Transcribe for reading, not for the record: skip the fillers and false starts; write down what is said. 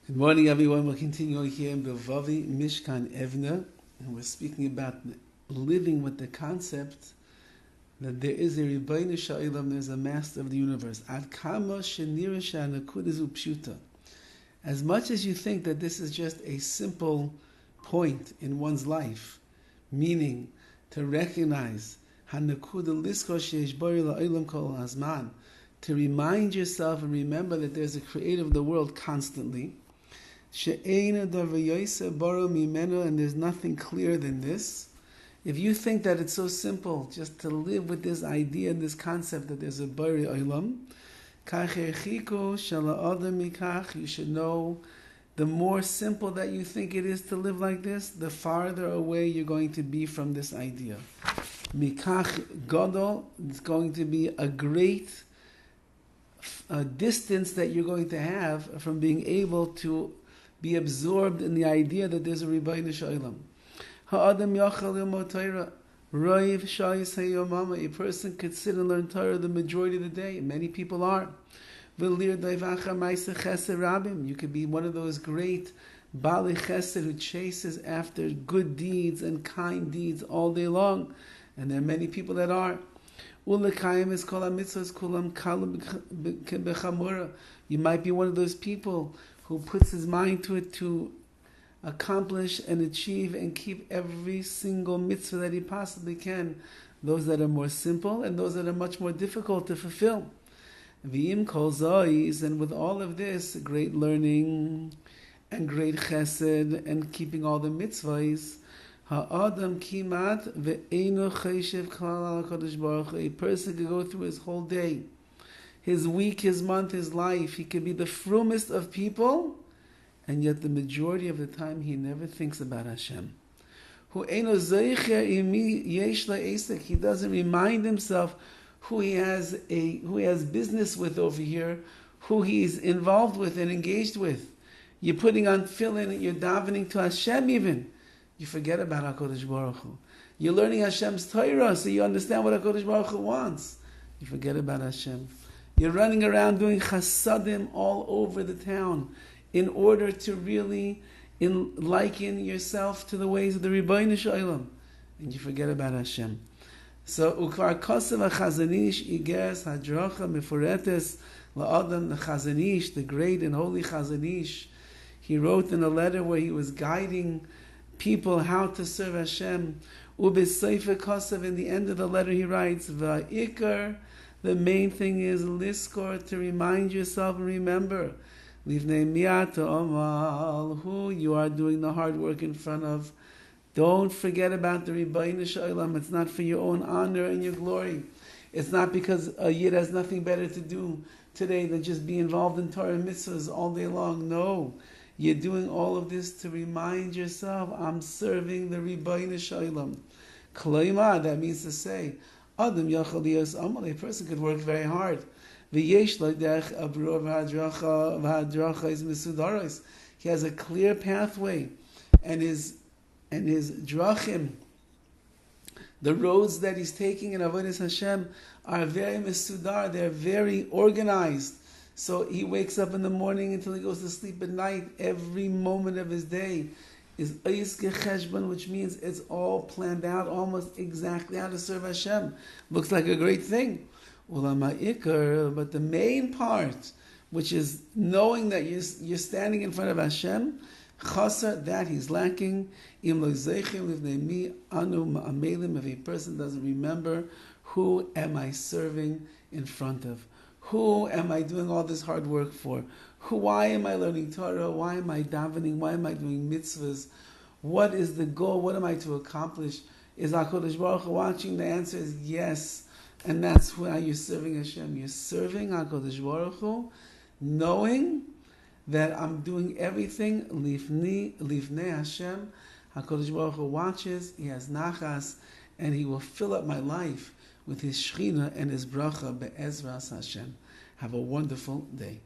Good morning, everyone. We're continuing here in BILVAVI, MISHKAN, EVNEH, and we're speaking about living with the concept that there is a Rabbi Sha'olam, there's a master of the universe. Ad kama shenira she'anakudazu pshuta. As much as you think that this is just a simple point in one's life, meaning to recognize hanakuda lisko sheish bari la'olam kol hazman, to remind yourself and remember that there's a creator of the world constantly. She'eina davar yoseh bara mimeno, and there's nothing clearer than this. If you think that it's so simple just to live with this idea and this concept that there's a bari olam, you should know the more simple that you think it is to live like this, the farther away you're going to be from this idea. Mikach gadol, it's going to be a great distance that you're going to have from being able to be absorbed in the idea that there's a Rabbi Sha'olam. Ha'adam yachal lilmod Torah, roiv shayis hayomama. A person could sit and learn Torah the majority of the day. Many people are. V'lir daivacha ma'aseh chesed rabim. You could be one of those great bali chesed who chases after good deeds and kind deeds all day long. And there are many people that are. Ulekayim is kol hamitzvos kulam kalam bechamura. You might be one of those people who puts his mind to it to accomplish and achieve and keep every single mitzvah that he possibly can, those that are more simple and those that are much more difficult to fulfill. V'im kol zois, and with all of this, great learning and great chesed and keeping all the mitzvahs, ha'adam kimat ve'eino cheshev klal al HaKadosh Baruch Hu. A person could go through his whole day, his week, his month, his life. He could be the frumest of people, and yet the majority of the time he never thinks about Hashem. He doesn't remind himself who he has business with over here, who he's involved with and engaged with. You're putting on tefillin and you're davening to Hashem even. You forget about HaKadosh Baruch Hu. You're learning Hashem's Torah so you understand what HaKadosh Baruch Hu wants. You forget about Hashem. You're running around doing chasadim all over the town in order to really liken yourself to the ways of the Rabbi Sha'olam, and you forget about Hashem. So ukvar kosev hachazanish igers hadracha mefuretes laadam. The Chazanish, the great and holy Chazanish, he wrote in a letter where he was guiding people how to serve Hashem. Ubeseifer kosev, in the end of the letter he writes, va'ikar, the main thing is liskor, to remind yourself and remember, livnei miata omal, who you are doing the hard work in front of. Don't forget about the Rabbi Sha'olam. It's not for your own honor and your glory. It's not because a yid has nothing better to do today than just be involved in Torah mitzvahs all day long. No. You're doing all of this to remind yourself, I'm serving the Rabbi Sha'olam. Kloima, that means to say, Adam yachal liyos amal, a person could work very hard. V'yesh l'derech abrur v'hadracha is mesudaros. He has a clear pathway, and his drachim, the roads that he's taking in avodas Hashem, are very mesudar. They're very organized. So he wakes up in the morning until he goes to sleep at night. Every moment of his day is Eis Gecheshbon, which means it's all planned out, almost exactly how to serve Hashem. Looks like a great thing. But the main part, which is knowing that you're standing in front of Hashem, Chasar, that he's lacking. If a person doesn't remember, who am I serving in front of? Who am I doing all this hard work for? Why am I learning Torah? Why am I davening? Why am I doing mitzvahs? What is the goal? What am I to accomplish? Is HaKadosh Baruch Hu watching? The answer is yes. And that's why you're serving Hashem. You're serving HaKadosh Baruch Hu, knowing that I'm doing everything livnei Hashem. HaKadosh Baruch Hu watches, He has nachas, and He will fill up my life with His Shechina and His bracha be'ezras Hashem. Have a wonderful day.